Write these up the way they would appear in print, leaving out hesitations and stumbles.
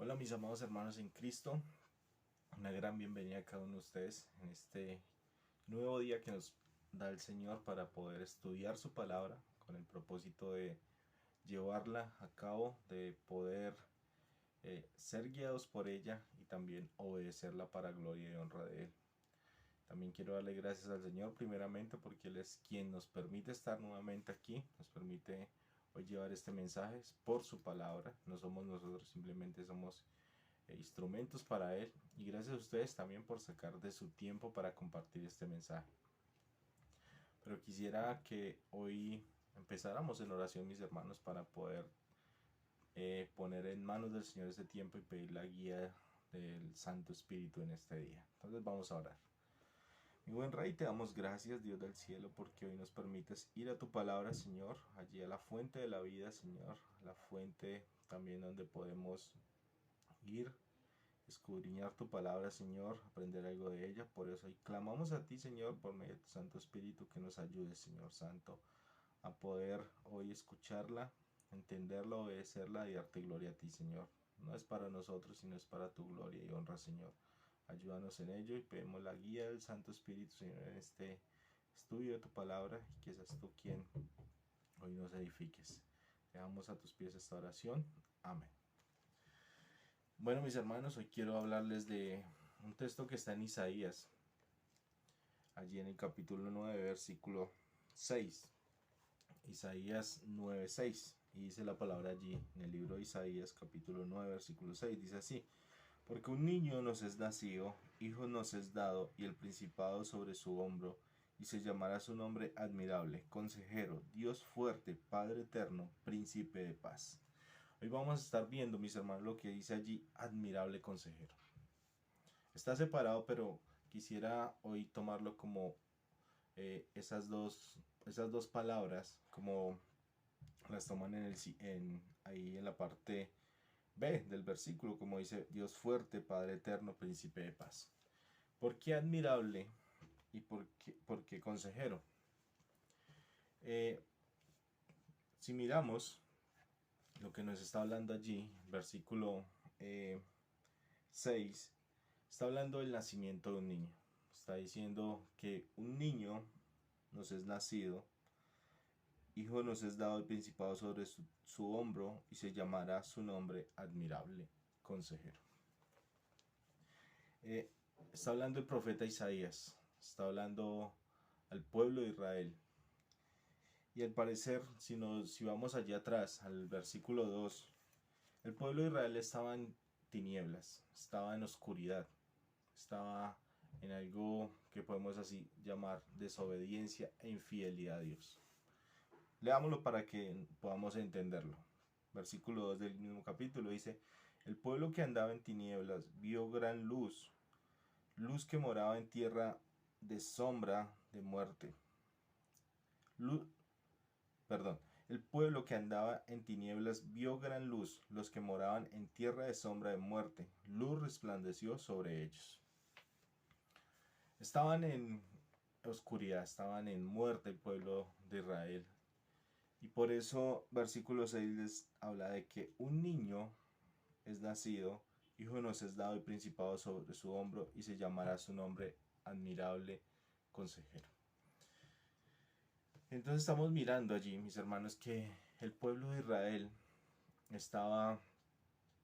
Hola mis amados hermanos en Cristo, una gran bienvenida a cada uno de ustedes en este nuevo día que nos da el Señor para poder estudiar su palabra con el propósito de llevarla a cabo, de poder ser guiados por ella y también obedecerla para gloria y honra de Él. También quiero darle gracias al Señor primeramente porque Él es quien nos permite estar nuevamente aquí, nos permite hoy llevar este mensaje por su palabra, no somos nosotros, simplemente somos instrumentos para Él, y gracias a ustedes también por sacar de su tiempo para compartir este mensaje. Pero quisiera que hoy empezáramos en oración, mis hermanos, para poder poner en manos del Señor este tiempo y pedir la guía del Santo Espíritu en este día. Entonces vamos a orar. Mi buen Rey, te damos gracias, Dios del cielo, porque hoy nos permites ir a tu palabra, Señor, allí a la fuente de la vida, Señor, a la fuente también donde podemos ir, escudriñar tu palabra, Señor, aprender algo de ella. Por eso hoy clamamos a ti, Señor, por medio de tu Santo Espíritu, que nos ayude, Señor Santo, a poder hoy escucharla, entenderla, obedecerla y darte gloria a ti, Señor. No es para nosotros, sino es para tu gloria y honra, Señor. Ayúdanos en ello y pedimos la guía del Santo Espíritu, Señor, en este estudio de tu palabra, y que seas tú quien hoy nos edifiques. Dejamos a tus pies esta oración. Amén. Bueno, mis hermanos, hoy quiero hablarles de un texto que está en Isaías, allí en el capítulo 9, versículo 6. Isaías 9:6. Y dice la palabra allí, en el libro de Isaías, capítulo 9, versículo 6, dice así: Porque un niño nos es nacido, hijo nos es dado, y el principado sobre su hombro, y se llamará su nombre admirable, consejero, Dios fuerte, Padre eterno, príncipe de paz. Hoy vamos a estar viendo, mis hermanos, lo que dice allí, admirable consejero. Está separado, pero quisiera hoy tomarlo como esas dos palabras, como las toman ahí en la parte B del versículo, como dice, Dios fuerte, Padre eterno, príncipe de paz. ¿Por qué admirable y por qué consejero? Eh, si miramos lo que nos está hablando allí, versículo 6, está hablando del nacimiento de un niño. Está diciendo que un niño nos es nacido, hijo nos es dado el principado sobre su hombro, y se llamará su nombre admirable, consejero. Está hablando el profeta Isaías, está hablando al pueblo de Israel. Y al parecer, si vamos allá atrás, al versículo 2, el pueblo de Israel estaba en tinieblas, estaba en oscuridad, estaba en algo que podemos así llamar desobediencia e infidelidad a Dios. Leámoslo para que podamos entenderlo. Versículo 2 del mismo capítulo dice: El pueblo que andaba en tinieblas vio gran luz, luz que moraba en tierra de sombra de muerte. Luz, perdón, el pueblo que andaba en tinieblas vio gran luz, los que moraban en tierra de sombra de muerte. Luz resplandeció sobre ellos. Estaban en oscuridad, estaban en muerte el pueblo de Israel. Y por eso versículo 6 les habla de que un niño es nacido, hijo nos es dado y principado sobre su hombro, y se llamará su nombre admirable, consejero. Entonces estamos mirando allí, mis hermanos, que el pueblo de Israel estaba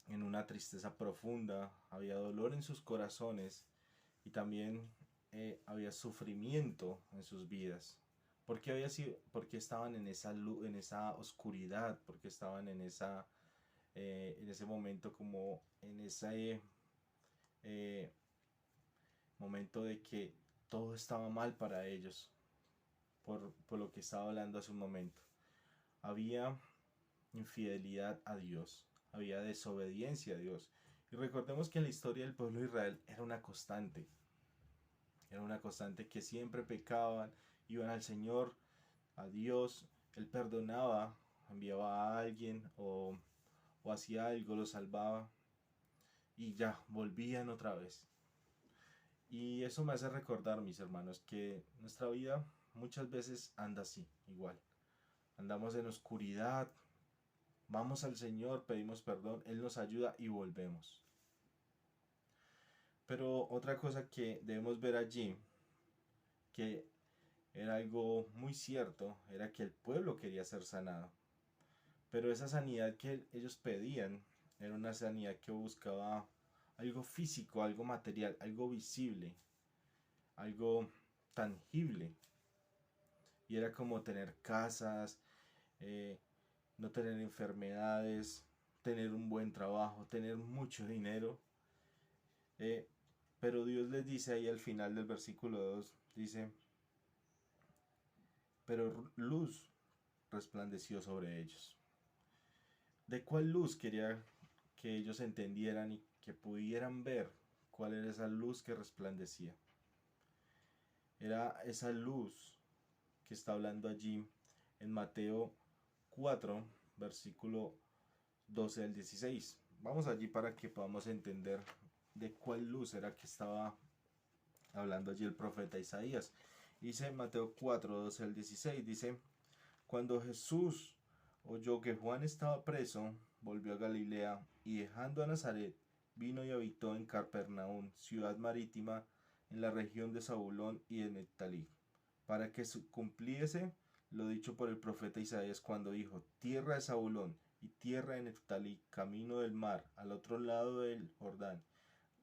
en una tristeza profunda, había dolor en sus corazones y también había sufrimiento en sus vidas. ¿Por qué había sido, porque estaban en esa luz, en esa oscuridad? Porque estaban en ese momento, como en ese eh, momento de que todo estaba mal para ellos, por lo que estaba hablando hace un momento. Había infidelidad a Dios, había desobediencia a Dios. Y recordemos que en la historia del pueblo de Israel era una constante que siempre pecaban, iban al Señor, a Dios, Él perdonaba, enviaba a alguien o hacía algo, lo salvaba y ya, volvían otra vez. Y eso me hace recordar, mis hermanos, que nuestra vida muchas veces anda así, igual. Andamos en oscuridad, vamos al Señor, pedimos perdón, Él nos ayuda y volvemos. Pero otra cosa que debemos ver allí, que era algo muy cierto, era que el pueblo quería ser sanado. Pero esa sanidad que ellos pedían era una sanidad que buscaba algo físico, algo material, algo visible, algo tangible. Y era como tener casas, eh, no tener enfermedades, tener un buen trabajo, tener mucho dinero. Eh, pero Dios les dice ahí al final del versículo 2, dice, pero luz resplandeció sobre ellos. ¿De cuál luz quería que ellos entendieran y que pudieran ver cuál era esa luz que resplandecía? Era esa luz que está hablando allí en Mateo 4, versículo 12 al 16. Vamos allí para que podamos entender de cuál luz era que estaba hablando allí el profeta Isaías. Dice Mateo 4, 12 al 16, dice, cuando Jesús oyó que Juan estaba preso, volvió a Galilea y dejando a Nazaret, vino y habitó en Capernaum, ciudad marítima en la región de Zabulón y de Neftalí, para que se cumpliese lo dicho por el profeta Isaías cuando dijo, tierra de Zabulón y tierra de Neftalí, camino del mar, al otro lado del Jordán,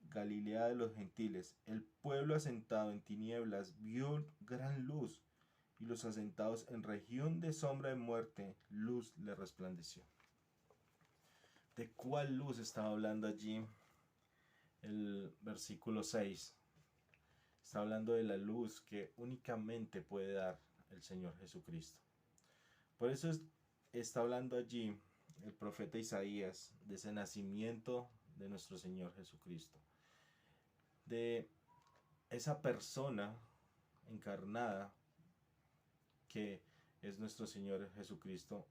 Galilea de los gentiles, el pueblo asentado en tinieblas vio gran luz, y los asentados en región de sombra de muerte, luz le resplandeció. ¿De cuál luz estaba hablando allí el versículo 6? Está hablando de la luz que únicamente puede dar el Señor Jesucristo. Por eso está hablando allí el profeta Isaías de ese nacimiento de nuestro Señor Jesucristo, de esa persona encarnada que es nuestro Señor Jesucristo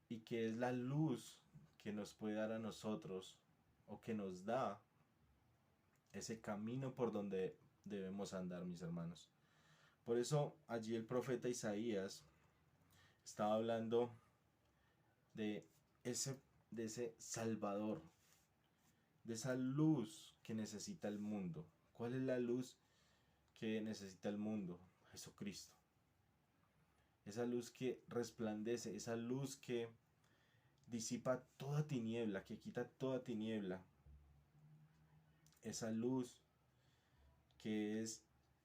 y que es la luz que nos puede dar a nosotros o que nos da ese camino por donde debemos andar, mis hermanos. Por eso allí el profeta Isaías estaba hablando de ese Salvador, de esa luz que necesita el mundo. ¿Cuál es la luz que necesita el mundo? Jesucristo. Esa luz que resplandece, esa luz que disipa toda tiniebla, que quita toda tiniebla. Esa luz que es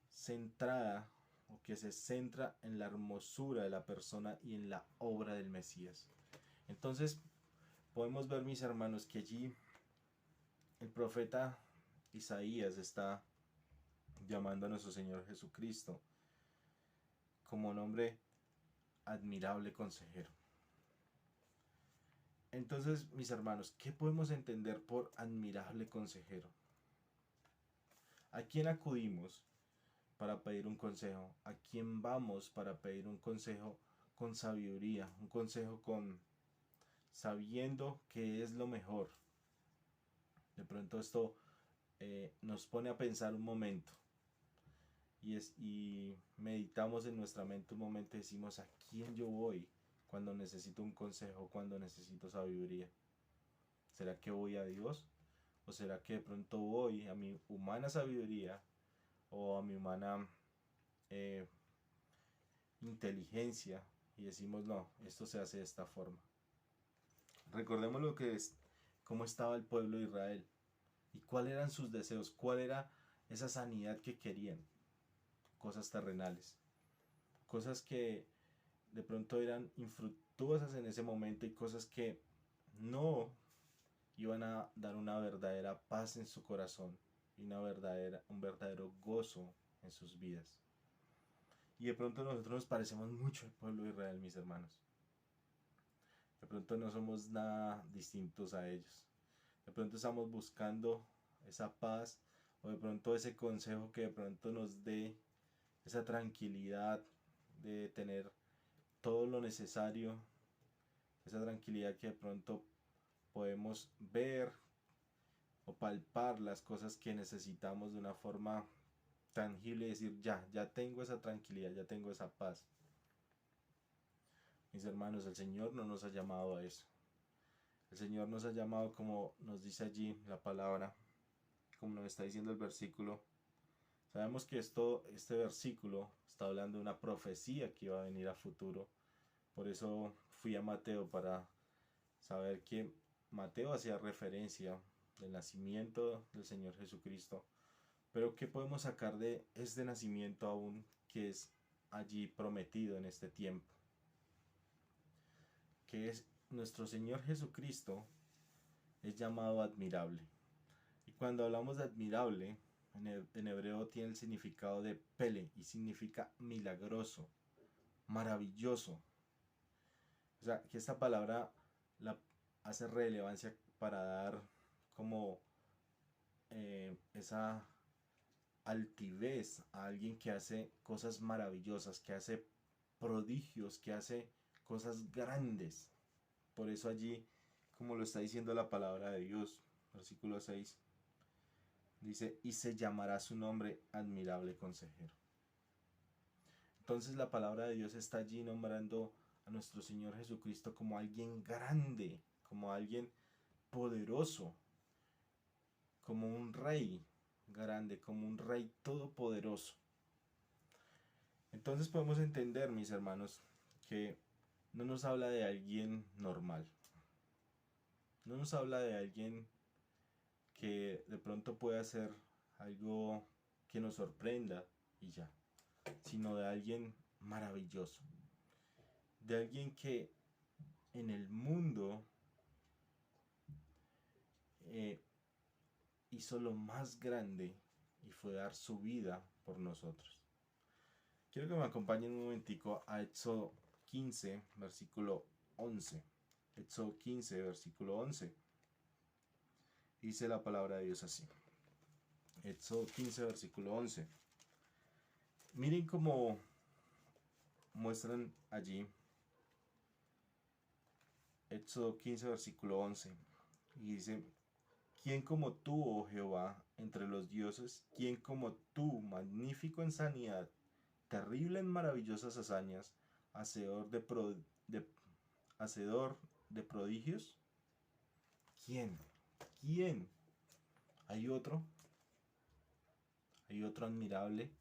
centrada o que se centra en la hermosura de la persona y en la obra del Mesías. Entonces podemos ver, mis hermanos, que allí el profeta Isaías está llamando a nuestro Señor Jesucristo como nombre admirable consejero. Entonces, mis hermanos, ¿qué podemos entender por admirable consejero? ¿A quién acudimos para pedir un consejo? ¿A quién vamos para pedir un consejo con sabiduría? Un consejo con sabiendo que es lo mejor. De pronto esto nos pone a pensar un momento y meditamos en nuestra mente un momento y decimos, ¿a quién yo voy cuando necesito un consejo, cuando necesito sabiduría? ¿Será que voy a Dios? ¿O será que de pronto voy a mi humana sabiduría o a mi humana eh, inteligencia y decimos, no, esto se hace de esta forma? Recordemos lo que es, cómo estaba el pueblo de Israel y cuáles eran sus deseos, cuál era esa sanidad que querían. Cosas terrenales, cosas que de pronto eran infructuosas en ese momento y cosas que no iban a dar una verdadera paz en su corazón y un verdadero gozo en sus vidas. Y de pronto nosotros nos parecemos mucho al pueblo de Israel, mis hermanos. De pronto no somos nada distintos a ellos. De pronto estamos buscando esa paz o de pronto ese consejo que de pronto nos dé esa tranquilidad de tener todo lo necesario, esa tranquilidad que de pronto podemos ver o palpar las cosas que necesitamos de una forma tangible y decir, ya tengo esa tranquilidad, ya tengo esa paz. Mis hermanos, el Señor no nos ha llamado a eso. El Señor nos ha llamado, como nos dice allí la palabra, como nos está diciendo el versículo. Sabemos que este versículo está hablando de una profecía que iba a venir a futuro. Por eso fui a Mateo, para saber que Mateo hacía referencia del nacimiento del Señor Jesucristo. Pero ¿qué podemos sacar de este nacimiento aún que es allí prometido en este tiempo? Que es nuestro Señor Jesucristo es llamado admirable. Y cuando hablamos de admirable, en hebreo tiene el significado de pele y significa milagroso, maravilloso. O sea, que esta palabra la hace relevancia para dar como esa altivez a alguien que hace cosas maravillosas, que hace prodigios, que hace cosas grandes. Por eso allí, como lo está diciendo la palabra de Dios, versículo 6, dice, y se llamará su nombre admirable consejero. Entonces la palabra de Dios está allí nombrando a nuestro Señor Jesucristo como alguien grande, como alguien poderoso, como un rey grande, como un rey todopoderoso. Entonces podemos entender, mis hermanos, que no nos habla de alguien normal. No nos habla de alguien que de pronto pueda hacer algo que nos sorprenda y ya, sino de alguien maravilloso. De alguien que en el mundo hizo lo más grande y fue dar su vida por nosotros. Quiero que me acompañen un momentico a Éxodo 15, versículo 11. Éxodo 15, versículo 11. Dice la palabra de Dios así. Éxodo 15, versículo 11. Miren cómo muestran allí. Éxodo 15, versículo 11. Y dice, ¿quién como tú, oh Jehová, entre los dioses? ¿Quién como tú, magnífico en sanidad, terrible en maravillosas hazañas, hacedor hacedor de prodigios? ¿Quién? ¿Quién? ¿Hay otro? ¿Hay otro admirable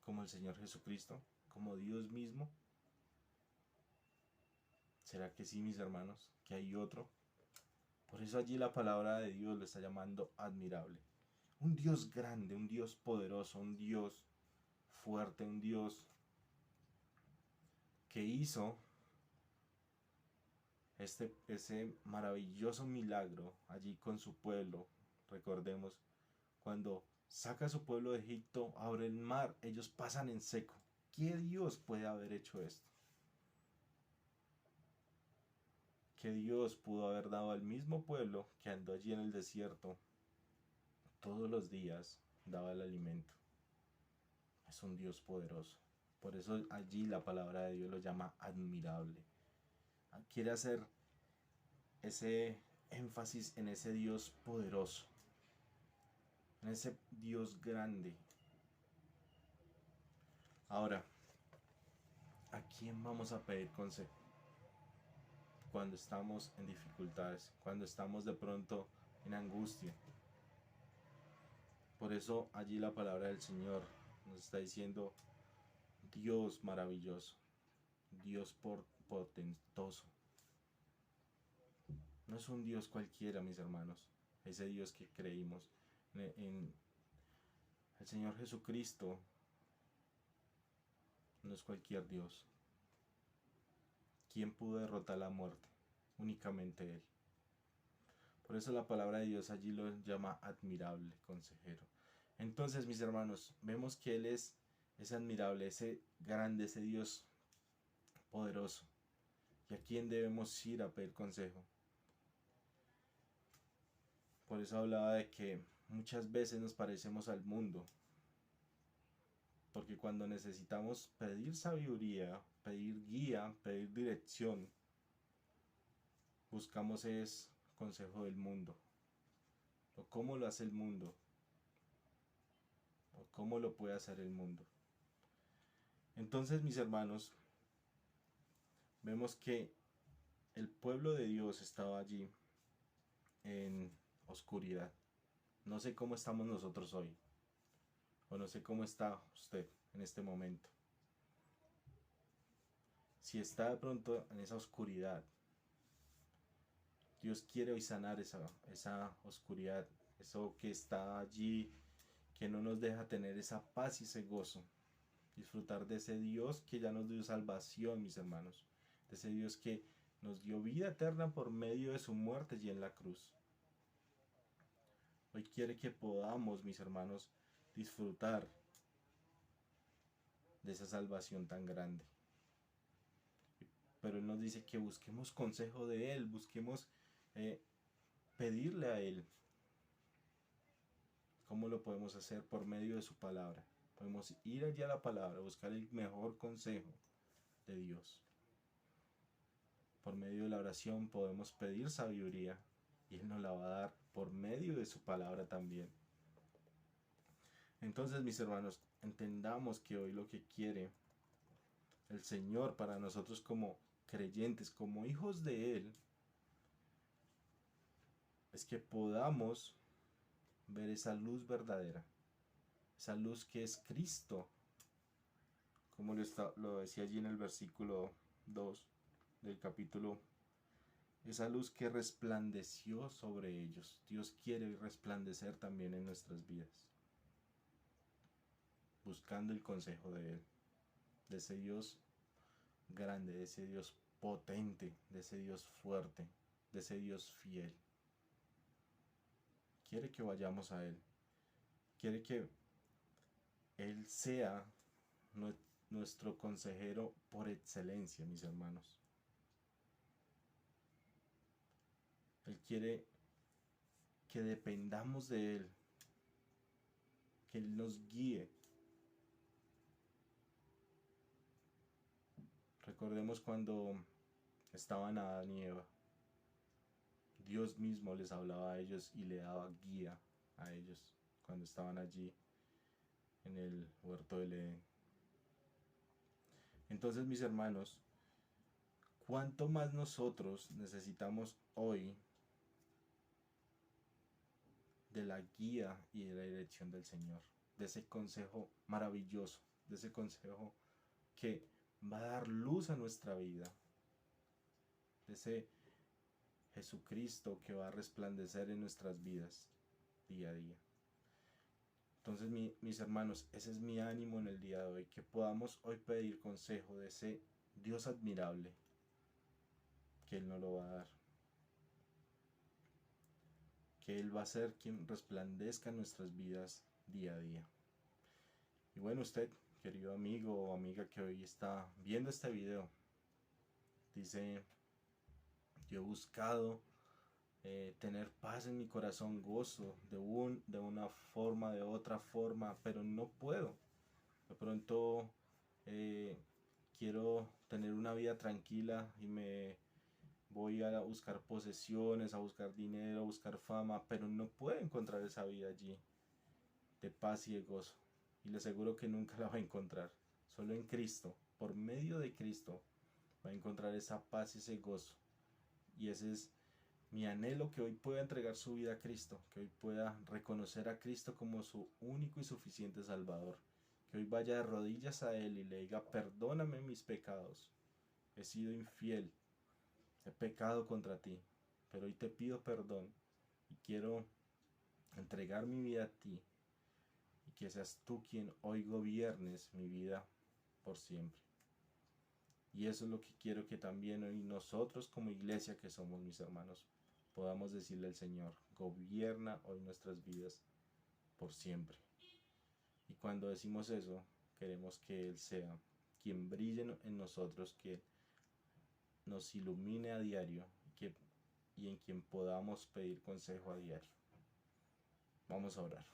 como el Señor Jesucristo? ¿Como Dios mismo? ¿Será que sí, mis hermanos? ¿Que hay otro? Por eso allí la palabra de Dios lo está llamando admirable. Un Dios grande, un Dios poderoso, un Dios fuerte, un Dios que hizo ese maravilloso milagro allí con su pueblo. Recordemos, cuando saca a su pueblo de Egipto, abre el mar, ellos pasan en seco. ¿Qué Dios puede haber hecho esto? ¿Qué Dios pudo haber dado al mismo pueblo que andó allí en el desierto todos los días, daba el alimento? Es un Dios poderoso. Por eso allí la palabra de Dios lo llama admirable. Quiere hacer ese énfasis en ese Dios poderoso, en ese Dios grande. Ahora, ¿a quién vamos a pedir consejo? Cuando estamos en dificultades, cuando estamos de pronto en angustia. Por eso allí la palabra del Señor nos está diciendo Dios maravilloso, Dios portentoso. No es un Dios cualquiera, mis hermanos, ese Dios que creímos en el Señor Jesucristo. No es cualquier Dios. ¿Quién pudo derrotar la muerte? Únicamente Él. Por eso la palabra de Dios allí lo llama admirable, consejero. Entonces, mis hermanos, vemos que Él es admirable, ese grande, ese Dios poderoso. ¿Y a quién debemos ir a pedir consejo? Por eso hablaba de que muchas veces nos parecemos al mundo. Porque cuando necesitamos pedir sabiduría, pedir guía, pedir dirección, buscamos es consejo del mundo. O cómo lo hace el mundo. O cómo lo puede hacer el mundo. Entonces, mis hermanos, vemos que el pueblo de Dios estaba allí en oscuridad. No sé cómo estamos nosotros hoy, o no sé cómo está usted en este momento. Si está de pronto en esa oscuridad, Dios quiere hoy sanar esa oscuridad, eso que está allí, que no nos deja tener esa paz y ese gozo. Disfrutar de ese Dios que ya nos dio salvación, mis hermanos. De ese Dios que nos dio vida eterna por medio de su muerte y en la cruz. Hoy quiere que podamos, mis hermanos, disfrutar de esa salvación tan grande. Pero Él nos dice que busquemos consejo de Él, busquemos pedirle a Él. ¿Cómo lo podemos hacer? Por medio de su palabra. Podemos ir allá a la palabra, buscar el mejor consejo de Dios. Por medio de la oración podemos pedir sabiduría y Él nos la va a dar por medio de su palabra también. Entonces, mis hermanos, entendamos que hoy lo que quiere el Señor para nosotros como creyentes, como hijos de Él, es que podamos ver esa luz verdadera, esa luz que es Cristo, como lo decía allí en el versículo 2 del capítulo, esa luz que resplandeció sobre ellos. Dios quiere resplandecer también en nuestras vidas, buscando el consejo de Él, de ese Dios grande, de ese Dios potente, de ese Dios fuerte, de ese Dios fiel. Quiere que vayamos a Él, quiere que Él sea nuestro consejero por excelencia, mis hermanos. Él quiere que dependamos de Él, que Él nos guíe. Recordemos cuando estaban Adán y Eva. Dios mismo les hablaba a ellos y le daba guía a ellos cuando estaban allí en el huerto del Edén. Entonces, mis hermanos, ¿cuánto más nosotros necesitamos hoy de la guía y de la dirección del Señor? De ese consejo maravilloso, de ese consejo que va a dar luz a nuestra vida, de ese Jesucristo que va a resplandecer en nuestras vidas día a día. Entonces, mis hermanos, ese es mi ánimo en el día de hoy, que podamos hoy pedir consejo de ese Dios admirable, que Él nos lo va a dar, que Él va a ser quien resplandezca en nuestras vidas día a día. Y bueno, usted, querido amigo o amiga que hoy está viendo este video, dice: yo he buscado tener paz en mi corazón, gozo, de una forma, de otra forma, pero no puedo. De pronto quiero tener una vida tranquila y me voy a buscar posesiones, a buscar dinero, a buscar fama, pero no puedo encontrar esa vida allí de paz y de gozo. Y le aseguro que nunca la va a encontrar. Solo en Cristo, por medio de Cristo, va a encontrar esa paz y ese gozo. Y ese es mi anhelo, que hoy pueda entregar su vida a Cristo, que hoy pueda reconocer a Cristo como su único y suficiente Salvador, que hoy vaya de rodillas a Él y le diga: perdóname mis pecados, he sido infiel, he pecado contra ti, pero hoy te pido perdón y quiero entregar mi vida a ti, y que seas tú quien hoy gobiernes mi vida por siempre. Y eso es lo que quiero que también hoy nosotros como iglesia que somos, mis hermanos, podamos decirle al Señor: gobierna hoy nuestras vidas por siempre. Y cuando decimos eso, queremos que Él sea quien brille en nosotros, que nos ilumine a diario y en quien podamos pedir consejo a diario. Vamos a orar.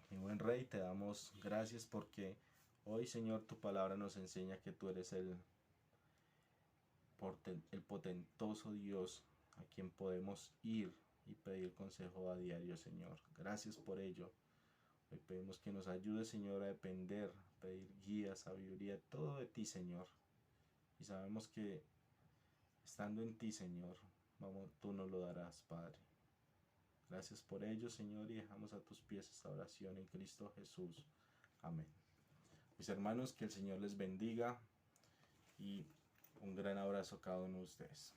Mi buen Rey, te damos gracias porque hoy, Señor, tu palabra nos enseña que tú eres el potentoso Dios a quien podemos ir y pedir consejo a diario, Señor. Gracias por ello. Hoy pedimos que nos ayude, Señor, a depender, a pedir guía, sabiduría, todo de ti, Señor. Y sabemos que estando en ti, Señor, vamos, tú nos lo darás, Padre. Gracias por ello, Señor, y dejamos a tus pies esta oración en Cristo Jesús. Amén. Mis hermanos, que el Señor les bendiga y un gran abrazo a cada uno de ustedes.